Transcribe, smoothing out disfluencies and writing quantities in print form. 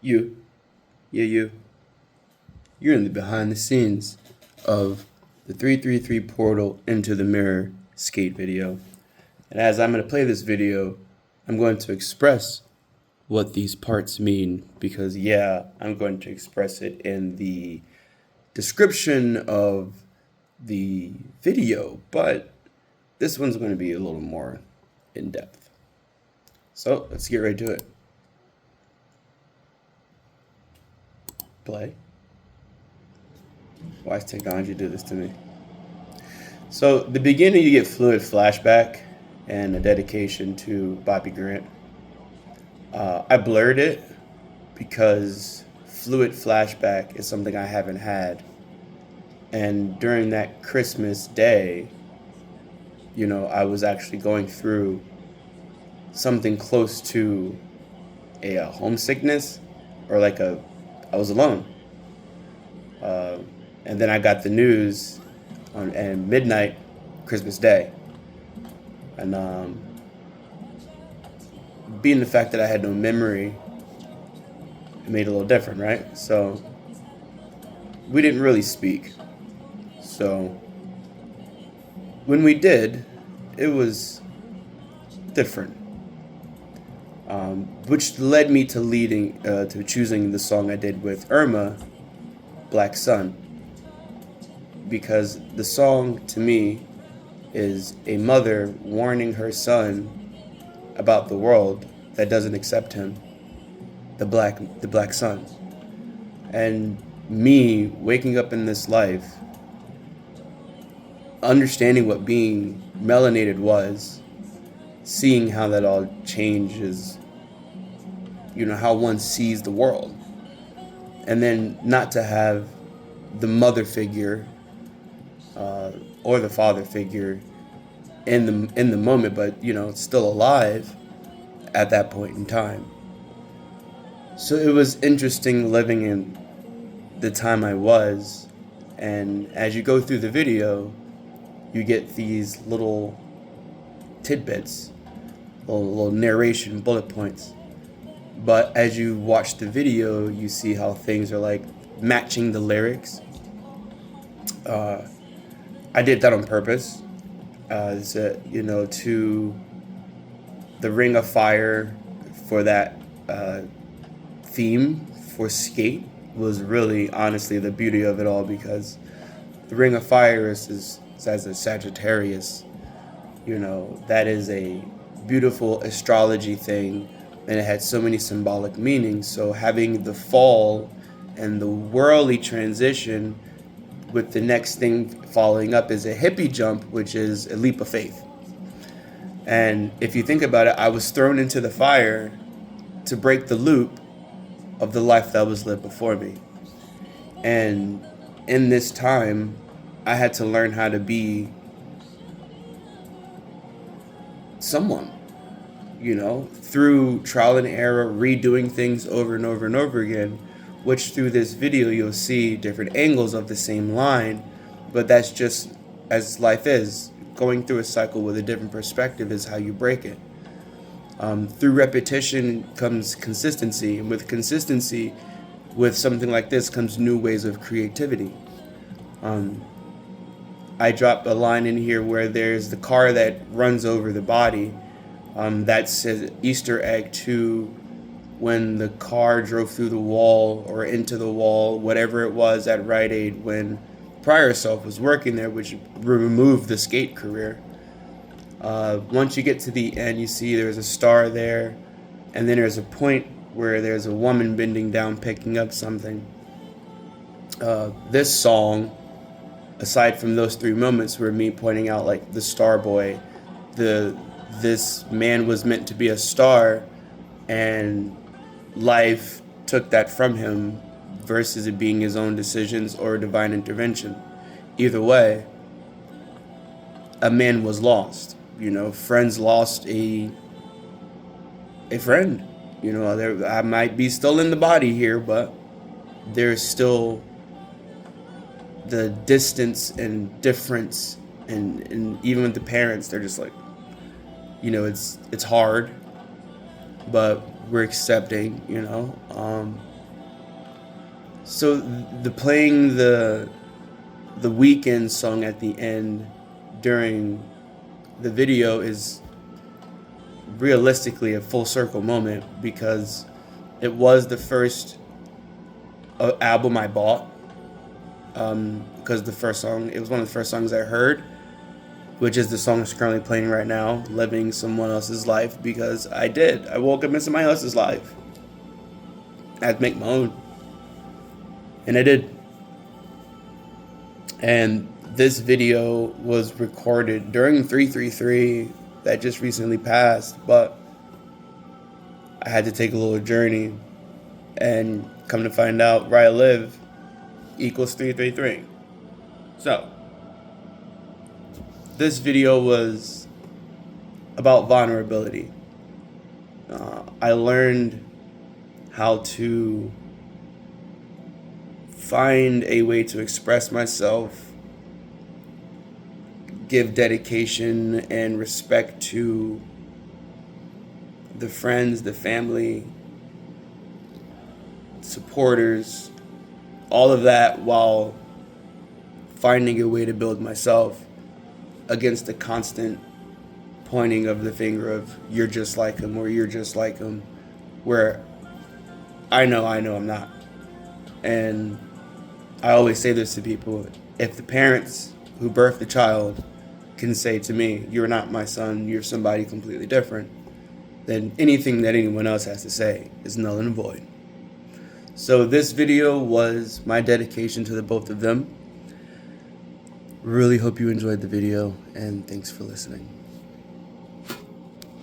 You, you. You're in the behind the scenes of the 333 Portal Into the Mirror skate video. And as I'm going to play this video, I'm going to express what these parts mean because, yeah, I'm going to express it in the description of the video, but this one's going to be a little more in depth. So let's get right to it. Play. Why does technology do this to me? So the beginning, you get fluid flashback and a dedication to Bobby Grant. I blurred it because fluid flashback is something I haven't had. And during that Christmas day, I was actually going through something close to a homesickness or I was alone. And then I got the news on midnight, Christmas Day. And being the fact that I had no memory, it made it a little different, right? So we didn't really speak. So when we did, it was different, which led me to choosing the song I did with Irma, Black Sun, because the song to me is a mother warning her son about the world that doesn't accept him, the black son. And me waking up in this life, understanding what being melanated was, seeing how that all changes, how one sees the world. And then not to have the mother figure or the father figure in the moment, but still alive at that point in time. So it was interesting living in the time I was, and as you go through the video, you get these little tidbits, little narration bullet points. But as you watch the video, you see how things are like matching the lyrics. I did that on purpose. To the Ring of Fire for that theme for skate was really honestly the beauty of it all, because the Ring of Fire is as a Sagittarius. That is a beautiful astrology thing, and it had so many symbolic meanings. So having the fall and the worldly transition with the next thing following up is a hippie jump, which is a leap of faith. And if you think about it, I was thrown into the fire to break the loop of the life that was lived before me. And in this time, I had to learn how to be someone, through trial and error, redoing things over and over and over again, which through this video you'll see different angles of the same line, but that's just as life is. Going through a cycle with a different perspective is how you break it. Through repetition comes consistency, and with consistency, with something like this comes new ways of creativity. I dropped a line in here where there's the car that runs over the body. That's an Easter egg to when the car drove through the wall or into the wall, whatever it was at Rite Aid when prior self was working there, which removed the skate career. Once you get to the end, you see there's a star there, and then there's a point where there's a woman bending down picking up something. This song, aside from those three moments where me pointing out like the star boy, this man was meant to be a star, and life took that from him versus it being his own decisions or divine intervention. Either way, a man was lost. Friends lost a friend. I might be still in the body here, but there's still the distance and difference, and even with the parents, they're just like, it's hard, but we're accepting. So the playing the Weeknd song at the end during the video is realistically a full circle moment, because it was the first album I bought, because it was one of the first songs I heard, which is the song that's currently playing right now, Living Someone Else's Life, because I woke up in somebody else's life. I had to make my own. And I did. And this video was recorded during 333 that just recently passed, but I had to take a little journey, and come to find out where I live equals 333. So, this video was about vulnerability. I learned how to find a way to express myself, give dedication and respect to the friends, the family, supporters, all of that, while finding a way to build myself against the constant pointing of the finger of you're just like him or you're just like him, where I know I'm not. And I always say this to people: if the parents who birthed the child can say to me, you're not my son, you're somebody completely different, then anything that anyone else has to say is null and void. So this video was my dedication to the both of them. Really hope you enjoyed the video, and thanks for listening.